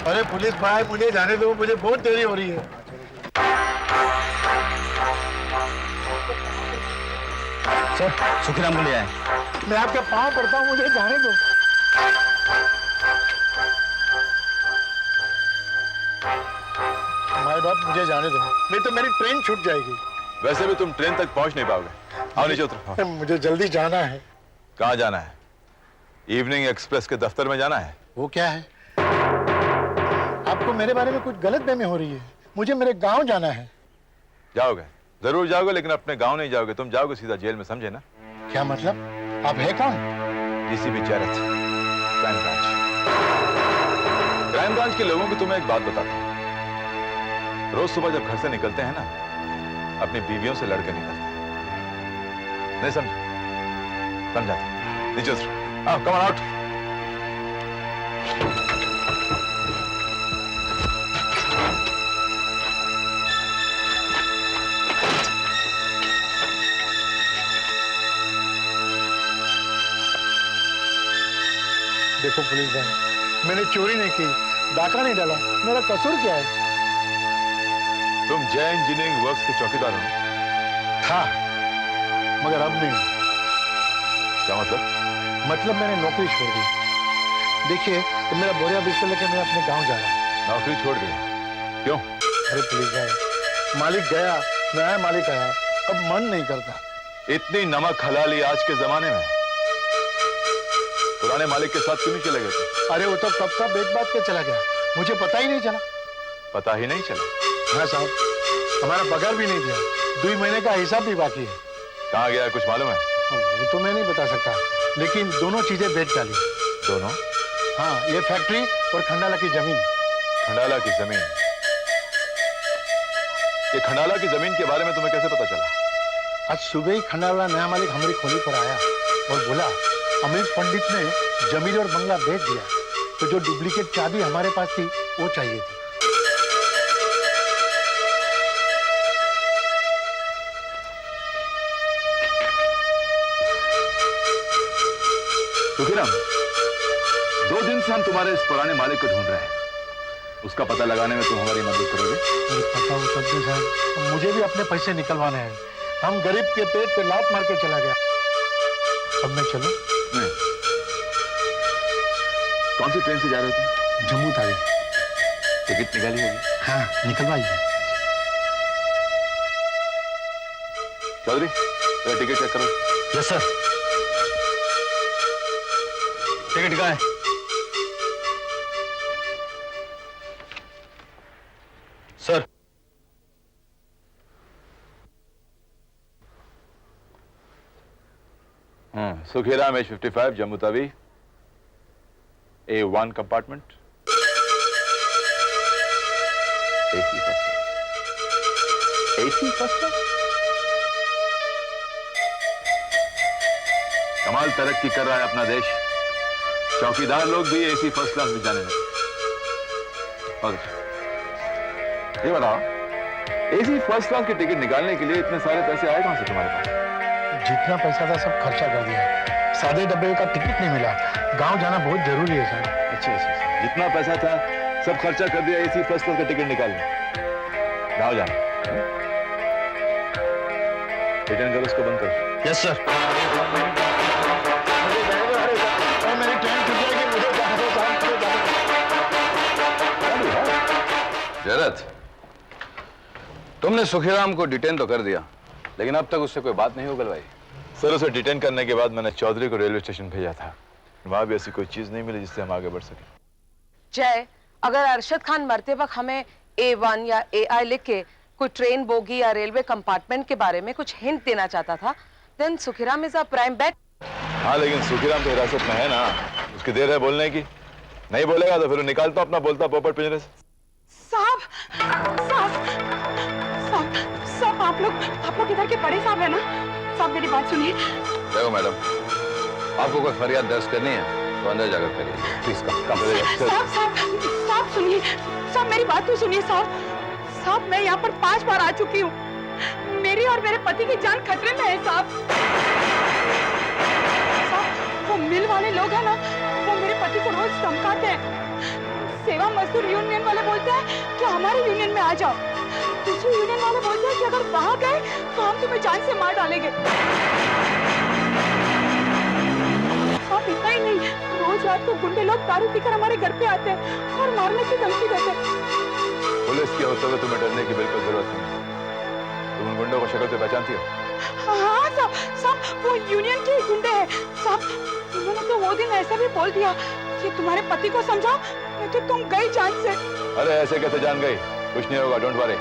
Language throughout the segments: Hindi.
अरे पुलिस भाई मुझे जाने दो, मुझे बहुत देरी हो रही है। सर सुखीराम को ले आए। मैं आपके पाँव पड़ता हूँ, मुझे जाने दो। माय बाप मुझे जाने दो, नहीं तो मेरी ट्रेन छूट जाएगी। वैसे भी तुम ट्रेन तक पहुंच नहीं पाओगे। आओ नीचे उतरो। मुझे जल्दी जाना है। कहाँ जाना है? इवनिंग एक्सप्रेस के दफ्तर में जाना है। वो क्या है? आपको मेरे बारे में कुछ गलतफहमी हो रही है। मुझे मेरे गांव जाना है। जाओगे, जरूर जाओगे, लेकिन अपने गांव नहीं जाओगे, तुम जाओगे सीधा जेल में, समझे ना? क्या मतलब? आप है कौन? डीसीपी जरत, क्राइम ब्रांच। क्राइम ब्रांच के लोगों को तुम्हें एक बात बताता हूं। रोज सुबह जब घर से निकलते हैं ना, अपनी बीवियों से लड़के निकलते हैं। नहीं समझे? समझाते। नीचे उतरो। आओ, कम ऑन आउट। देखो पुलिस भाई, मैंने चोरी नहीं की, डाका नहीं डाला, मेरा कसूर क्या है? तुम जय इंजीनियरिंग वर्क्स के चौकीदार हो? था, मगर अब नहीं। क्या मतलब? मतलब मैंने नौकरी छोड़ दी। देखिए, तो मेरा बोरिया बिस्तर लेके मैं अपने गांव जा रहा हूँ। नौकरी छोड़ दी? क्यों? अरे पुलिस भाई, मालिक गया, नया मालिक आया, अब मन नहीं करता। इतनी नमक हलाली आज के जमाने में पुराने मालिक के साथ क्यों नहीं चले गए? अरे वो तो कब का बेच बात के चला गया, मुझे पता ही नहीं चला। पता ही नहीं चला? हाँ साहब, हमारा पगार भी नहीं दिया, 2 महीने का हिसाब भी बाकी है। कहाँ गया, कुछ मालूम है? वो तो मैं नहीं बता सकता, लेकिन दोनों चीजें बेच डाली। दोनों? हाँ, ये फैक्ट्री और खंडाला की जमीन। खंडाला की जमीन? ये खंडाला की जमीन के बारे में तुम्हें कैसे पता चला? आज सुबह ही खंडाला नया मालिक हमारी खोली पर आया और बोला अमित पंडित ने जमीन और बंगला बेच दिया, तो जो डुप्लीकेट चाबी हमारे पास थी वो चाहिए थी। सुखीराम, 2 दिन से हम तुम्हारे इस पुराने मालिक को ढूंढ रहे हैं। उसका पता लगाने में तुम हमारी मदद करोगे? अरे पता हो तब भी साहब, मुझे भी अपने पैसे निकलवाने हैं। हम गरीब के पेट पे लात मार के चला गया। अब मैं चलूं? नहीं। कौन सी ट्रेन से जा रहे थे? जम्मू तावी। टिकट निकाली होगी? हाँ, निकलवाइए। चौधरी, तेरा टिकट चेक करो। Yes sir. टिकट कहाँ है? Sir. Sukhiram H55 Jammu Tawi, A1 compartment, AC first class. कमाल तरक्की कर रहा है अपना देश, चौकीदार लोग भी AC फर्स्ट क्लास में जाने लगे। और ये बताओ, AC फर्स्ट क्लास की टिकट निकालने के लिए इतने सारे पैसे आए कहां से तुम्हारे पास? जितना पैसा था सब खर्चा कर दिया। सादे डब्बे का टिकट नहीं मिला। गांव जाना बहुत जरूरी है सर। अच्छा, जितना पैसा था सब खर्चा कर दिया AC फर्स्ट क्लास का टिकट निकालने। गाँव जाना। रिटर्न करो, उसको बंद करो। Yes sir. मेरी ट्रेन छूट जाएगी, मुझे जाने दो साहब, मुझे जाने दो। जरत, तुमने सुखीराम को डिटेन तो कर दिया, लेकिन अब तक उससे कोई बात नहीं उगलवाई। सर, उसे डिटेन करने के बाद मैंने चौधरी को रेलवे स्टेशन भेजा था। वहां भी ऐसी कोई चीज नहीं मिली जिससे हम आगे बढ़ सके। जय, अगर अरशद खान मरते वक्त हमें A1 या AI लिख के कोई ट्रेन बोगी या रेलवे कंपार्टमेंट के बारे में कुछ हिंट देना चाहता था, then Sukhiram is a prime bet. हाँ, लेकिन सुखीराम तो हिरासत में है ना, उसकी देर है बोलने की। नहीं बोलेगा तो फिर निकालता अपना बोलता पोपट पिंजरे से। साहब, साहब, साहब, साहब, आप लोग इधर के बड़े साहब है ना? साहब मेरी बात सुनिए। देखो मैडम, आपको कोई फरियाद दर्ज करनी है तो अंदर जाकर करिए। प्लीज कम साहब सुनिए, साहब मेरी बात तो सुनिए साहब। साहब मैं यहाँ पर 5 बार आ चुकी हूँ। मेरी और मेरे पति की जान खतरे में है साहब। साहब वो मिल वाले लोग हैं ना, वो मेरे पति को रोज धमकाते हैं। सेवा मजदूर यूनियन वाले बोलते हैं कि हमारे यूनियन में आ जाओ। दूसरे यूनियन वाले बोलते हैं कि अगर वहां गए तो हम तुम्हें जान से मार डालेंगे। और इतना ही नहीं, रोज रात को गुंडे लोग दारू पीकर हमारे घर पे आते हैं और मारने की धमकी देते हैं। पुलिस के होते हुए तुम्हें डरने की बिल्कुल जरूरत नहीं। तुम उन गुंडों को शक्ल से पहचानती हो? हाँ साहब, वो यूनियन के गुंडे हैं साहब। उन्होंने तो वो दिन ऐसा भी बोल दिया कि तुम्हारे पति को समझाओ नहीं तो तुम गई जान से। अरे ऐसे कैसे जान गई? कुछ नहीं होगा, don't worry.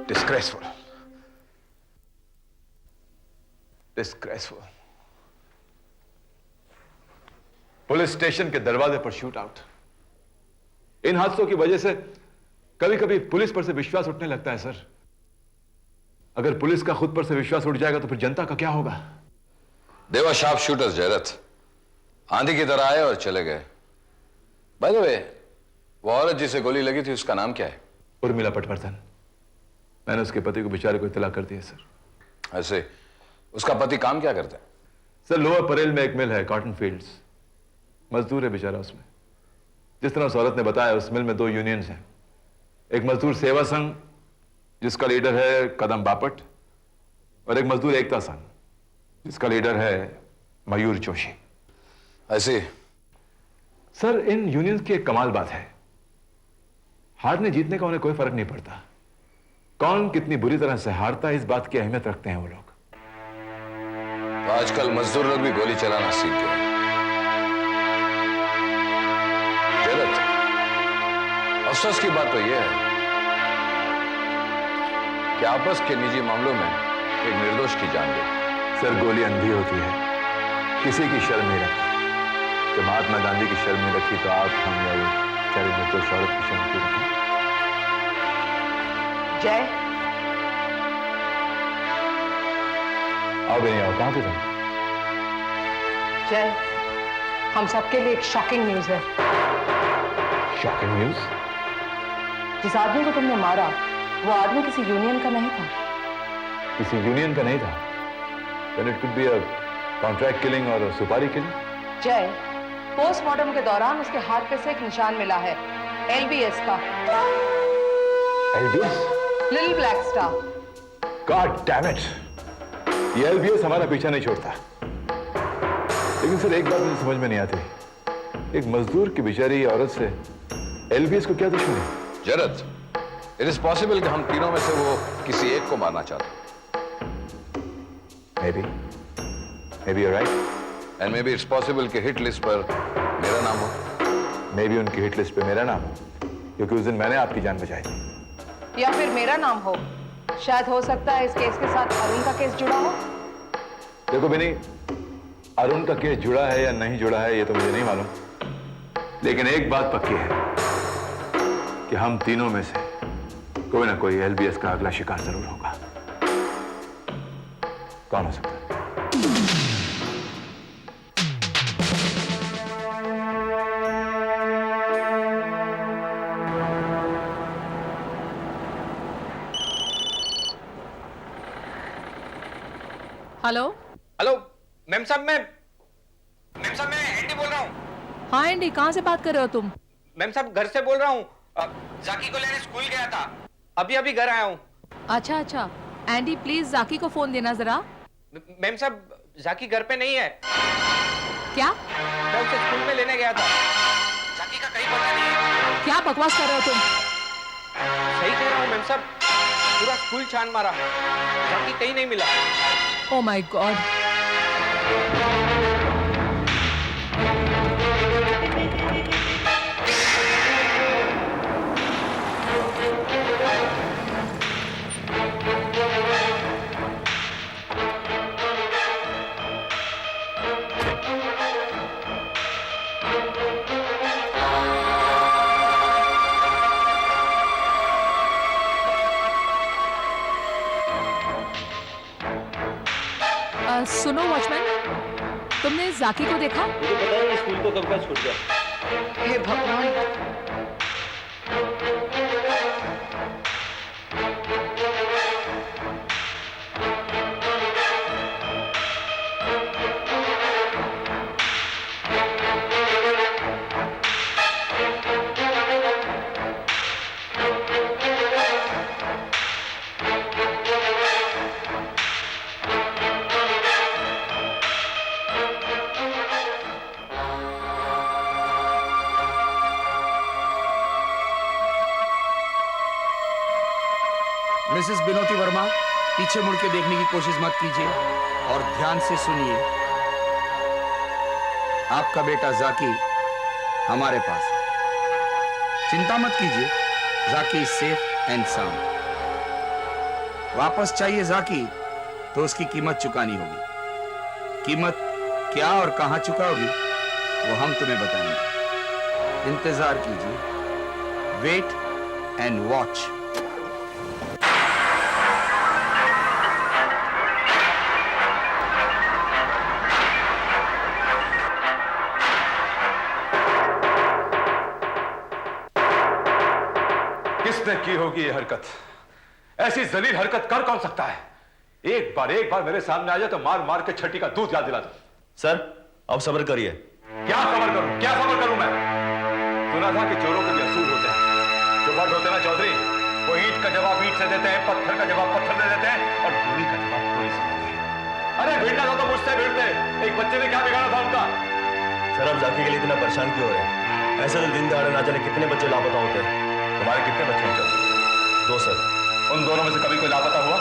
Disgraceful. Disgraceful. Police station के दरवाजे पर शूट आउट। इन हादसों की वजह से कभी कभी पुलिस पर से विश्वास उठने लगता है सर। अगर पुलिस का खुद पर से विश्वास उठ जाएगा तो फिर जनता का क्या होगा? They were sharp shooters, Jayrath. आंधी की तरह आए और चले गए। बाय द वे, वो औरत जिसे गोली लगी थी उसका नाम क्या है? उर्मिला पटवर्धन। मैंने उसके पति को बेचारे को इत्तला कर दिया सर। ऐसे उसका पति काम क्या करता है? सर लोअर परेल में एक मिल है, कॉटन फील्ड्स। मजदूर है बेचारा उसमें। जिस तरह उस औरत ने बताया, उस मिल में 2 यूनियंस हैं। एक मजदूर सेवा संघ जिसका लीडर है कदम बापट, और एक मजदूर एकता संघ जिसका लीडर है मयूर जोशी। ऐसे सर इन यूनियंस की एक कमाल बात है, हारने जीतने का उन्हें कोई फर्क नहीं पड़ता। कौन कितनी बुरी तरह से हारता है इस बात की अहमियत रखते हैं वो लोग। तो आजकल मजदूर लोग भी गोली चलाना सीख गए। जयरथ, अफसोस की बात तो यह है कि आपस के निजी मामलों में एक निर्दोष की जान गई। सर गोली अंधी होती है, किसी की शर्म नहीं रखती। जब महात्मा गांधी की शर्म नहीं रखी तो आप हम या वो चाहे निर्दोष औरत की शर्म क्यों रखी? जय, आओ बेनी आओ, कहां थे तुम? जय, हम सबके लिए एक शॉकिंग न्यूज है। Shocking news? जिस आदमी को तुमने मारा वो आदमी किसी यूनियन का नहीं था। किसी यूनियन का नहीं था? Then it could be a contract killing or a सुपारी killing? जय, पोस्टमार्टम के दौरान उसके हाथ पे से एक निशान मिला है, LBS का, LBS? Little black star. God damn it! ये LBS हमारा पीछा नहीं छोड़ता। लेकिन सर एक बात मुझे समझ में नहीं आती, एक मजदूर की बेचारी औरत से LBS को क्या दुश्मनी? जयरथ, इट इज पॉसिबल कि हम तीनों में से वो किसी एक को मारना चाहते। Maybe you're right. And may be it's possible कि हिट लिस्ट पर मेरा नाम हो। Maybe उनकी हिट लिस्ट पे मेरा नाम हो, क्योंकि उस दिन मैंने आपकी जान बचाई थी। या फिर मेरा नाम हो। शायद हो सकता है इस केस के साथ अरुण का केस जुड़ा हो। देखो बेनी, अरुण का केस जुड़ा है या नहीं जुड़ा है ये तो मुझे नहीं मालूम, लेकिन एक बात पक्की है कि हम तीनों में से कोई ना कोई LBS का अगला शिकार जरूर होगा। कौन हो सकता है? हेलो हेलो मैम साहब, मैं एंडी बोल रहा हूँ। हाँ एंडी, कहाँ से बात कर रहे हो तुम? मैम साहब घर से बोल रहा हूँ। जाकी को लेने स्कूल गया था, अभी घर आया हूँ। अच्छा अच्छा, एंडी प्लीज जाकी को फोन देना जरा। मैम साहब जाकी घर पे नहीं है। क्या? मैं उसे स्कूल में लेने गया था, जाकी का कहीं पता नहीं है। क्या बकवास कर रहे हो तुम? सही कह रहा हूँ मैम साहब, पूरा स्कूल छान मारा, जाकी कहीं नहीं मिला। Oh my God. जाकी को देखा? मुझे पता है स्कूल तो कब का छूट गया। हे भगवान। मिसेस बिनोती वर्मा, पीछे मुड़ के देखने की कोशिश मत कीजिए और ध्यान से सुनिए। आपका बेटा जाकी हमारे पास है। चिंता मत कीजिए, जाकी सेफ एंड साउंड। वापस चाहिए जाकी तो उसकी कीमत चुकानी होगी। कीमत क्या और कहां चुकाओगी वो हम तुम्हें बताएंगे। इंतजार कीजिए, वेट एंड वॉच। किसने की होगी ये हरकत? ऐसी जलील हरकत कर कौन सकता है? एक बार मेरे सामने आ जाए तो मार मार के छठी का दूध याद दिला दो। सर अब सब्र करिए। क्या सबर करूं मैं? सुना था कि चोरों के भी असूल होते हैं। जो मर्द होते हैं ना चौधरी, वो ईंट का जवाब ईंट से देते हैं, पत्थर का जवाब पत्थर से देते हैं और गोली का जवाब गोली से देते हैं। अरे भिड़ना था तो मुझसे भिड़ते। एक बच्चे ने क्या बिगाड़ा था उनका? सर अब जाकी के लिए इतना परेशान क्यों हो रहे हैं? ऐसे तो दिन दहाड़े ना जाने कितने बच्चे लापता होते हैं। तुम्हारे कितने बच्चे हैं चौधरी? 2 सर। उन दोनों में से कभी कोई लापता हुआ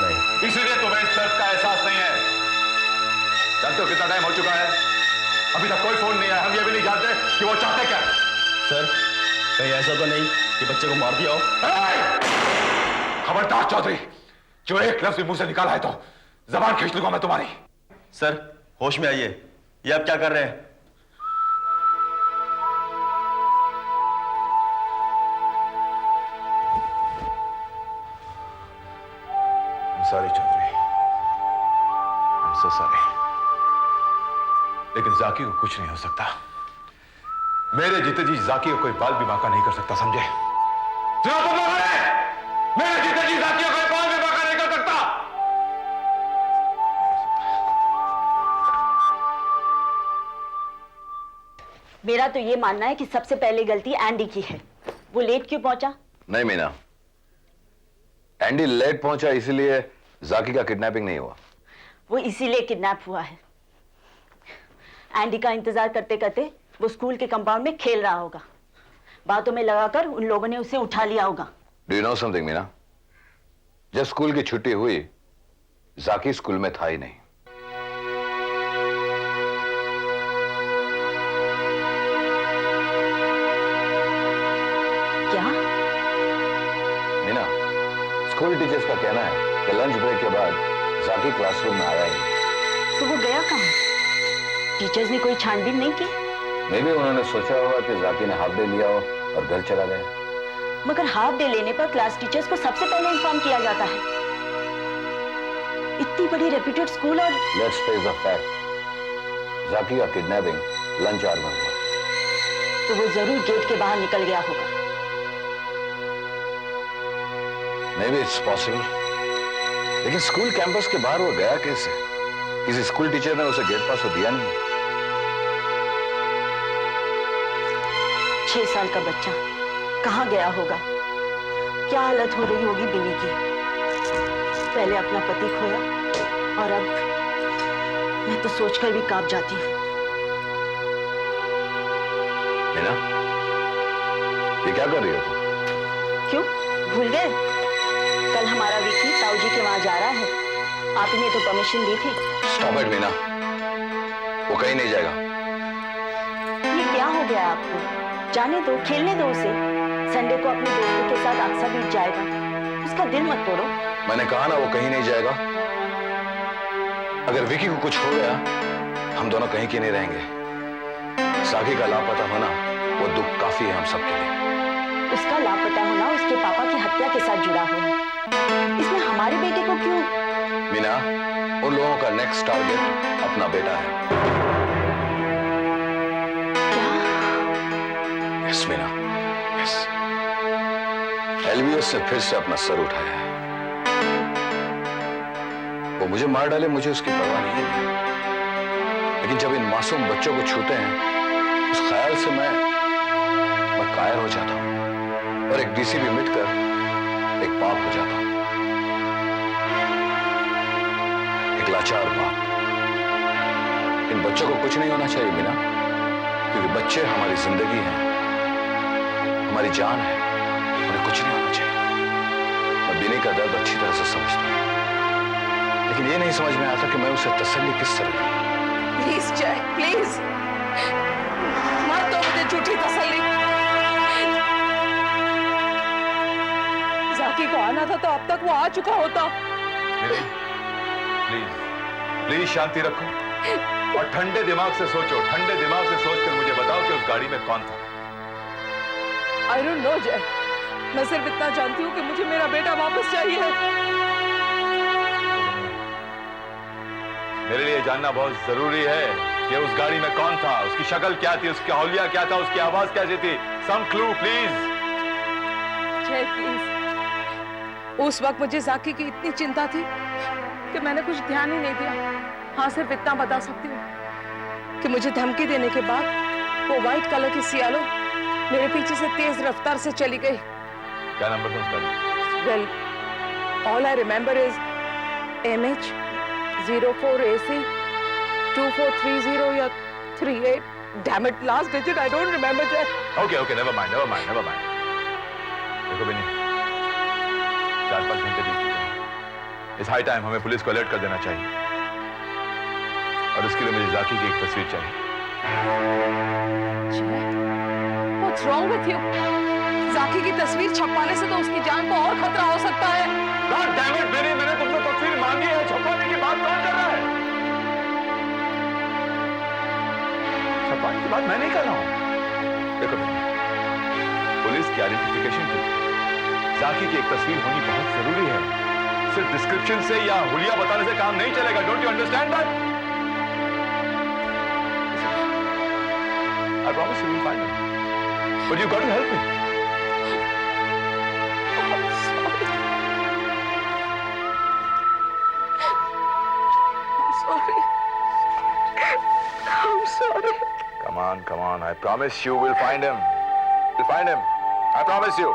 नहीं। इसलिए तुम्हें इस दर्द का एहसास नहीं है। जानते हो कितना टाइम हो चुका है? अभी तक कोई फोन नहीं आया। हम ये भी नहीं जानते कि वो चाहते क्या। सर कहीं ऐसा तो नहीं कि बच्चे को मार दिया हो? खबरदार चौधरी, जो एक लफ्ज भी मुंह से निकाला है तो जबान खींच लूंगा मैं तुम्हारी। सर होश में आइए, ये आप क्या कर रहे हैं? Sorry Chaudhary, I'm so sorry। लेकिन जाकी को कुछ नहीं हो सकता। मेरे जीते जी जाकी को कोई बाल भी बांका नहीं कर सकता, समझे? सुनो तुम लोगों ने? मेरे जीते जी जाकी को कोई बाल भी बांका नहीं कर सकता। मेरा तो ये मानना है कि सबसे पहले गलती एंडी की है। वो लेट क्यों पहुंचा? नहीं मीना, एंडी लेट पहुंचा इसीलिए जाकी का किडनैपिंग नहीं हुआ। वो इसीलिए किडनैप हुआ है। एंडी का इंतजार करते करते वो स्कूल के कंपाउंड में खेल रहा होगा। बातों में लगाकर उन लोगों ने उसे उठा लिया होगा। Do you know something Meena, जब स्कूल की छुट्टी हुई जाकी स्कूल में था ही नहीं। क्या? मीना, स्कूल टीचर्स का कहना है कि लंच ब्रेक के बाद जाकी क्लासरूम में आया ही नहीं। तो वो गया कहाँ? टीचर्स ने कोई छानबीन नहीं की? मे भी उन्होंने सोचा होगा कि जाकी ने हाफ डे लिया हो और घर चला गया। मगर हाफ डे लेने पर क्लास टीचर्स को सबसे पहले इन्फॉर्म किया जाता है। इतनी बड़ी रेप्यूटेड स्कूल और लेट्स फेस द फैक्ट, जाकी का किडनैपिंग लंच आवर में हुआ। तो वो जरूर गेट के बाहर निकल गया होगा। मे बी इट्स पॉसिबल, लेकिन स्कूल कैंपस के बाहर वो गया कैसे? किसी स्कूल टीचर ने उसे गेट पास तो दिया नहीं। 6 साल का बच्चा कहाँ गया होगा? क्या हालत हो रही होगी बिनी की? पहले अपना पति खोया और अब मैं तो सोचकर भी कांप जाती हूँ। मीना, ये क्या कर रही हो तुम? क्यों भूल गए? कल हमारा विकी ताऊ जी के वहां जा रहा है। आप ने तो परमिशन दी थी। स्टॉप इट मीना, वो कहीं नहीं जाएगा। ये क्या हो गया आपको? जाने दो, खेलने दो उसे। संडे को अपने दोस्तों के साथ अक्सर बीत जाएगा। उसका दिल मत तोड़ो। मैंने कहा ना वो कहीं नहीं जाएगा। अगर विकी को कुछ हो गया हम दोनों कहीं के नहीं रहेंगे। साकी का लापता होना वो दुख काफी है हम सबके लिए। उसका लापता होना उसके पापा की हत्या के साथ जुड़ा हुआ है। इसमें हमारे बेटे को क्यों? मीना, उन लोगों का नेक्स्ट टारगेट अपना बेटा है। Yes Meena, yes. एलवीएस से फिर से अपना सर उठाया है। वो मुझे मार डाले, मुझे उसकी परवाह नहीं है, लेकिन जब इन मासूम बच्चों को छूते हैं उस ख्याल से मैं कायर हो जाता हूं और एक डीसीपी मिटकर एक बाप हो जाता हूं, एक लाचार बाप। इन बच्चों को कुछ नहीं होना चाहिए मीना, क्योंकि बच्चे हमारी जिंदगी हैं, हमारी जान है, उन्हें कुछ नहीं होना चाहिए। मैं बिनी का दर्द अच्छी तरह से समझता हूं, लेकिन ये नहीं समझ में आता कि मैं उसे तसल्ली किस तरह दूं। प्लीज जय, प्लीज मत दो मुझे झूठी तसल्ली। जाकी को आना था तो अब तक वो आ चुका होता। प्लीज प्लीज शांति रखो और ठंडे दिमाग से सोचो। ठंडे दिमाग से सोचकर मुझे बताओ कि उस गाड़ी में कौन था। I don't know जय, मैं सिर्फ इतना जानती हूँ कि मुझे मेरा बेटा वापस चाहिए। मेरे लिए जानना बहुत जरूरी है कि उस गाड़ी में कौन था, उसकी शक्ल क्या थी, उसका हौलिया क्या था, उसकी आवाज कैसी थी। सम क्लू प्लीज। जय प्लीज। उस वक्त मुझे जाकी की इतनी चिंता थी कि मैंने कुछ ध्यान ही नहीं दिया। हाँ, सिर्फ इतना बता सकती हूँ कि मुझे धमकी देने के बाद वो व्हाइट कलर की सियालो मेरे पीछे से तेज रफ्तार से चली गई। क्या नंबर था उसका? Well, all I remember is MH 04AC 2430 या 38. Damn it, last digit I don't remember. Okay, never mind. देखो बिनी, 4-5 घंटे बीत चुके हैं। इस हाई टाइम हमें पुलिस को अलर्ट कर देना चाहिए और उसके लिए मुझे जाकी की एक तस्वीर चाहिए। What's wrong with you? जाकी की तस्वीर छपवाने से तो उसकी जान को और खतरा हो सकता है। God damn it, बिनी, मैंने तुमसे तस्वीर मांगी है, छपवाने की बात कौन कर रहा है? छपवाने की बात मैं नहीं कर रहा हूं। देखो बिनी, पुलिस की आइडेंटिफिकेशन के लिए जाकी की एक तस्वीर होनी बहुत जरूरी है। सिर्फ डिस्क्रिप्शन से या हुलिया बताने से काम नहीं चलेगा। Don't you understand that? I promise you will find him, but you got to help me. I'm sorry. Come on. I promise you will find him. You'll find him. I promise you.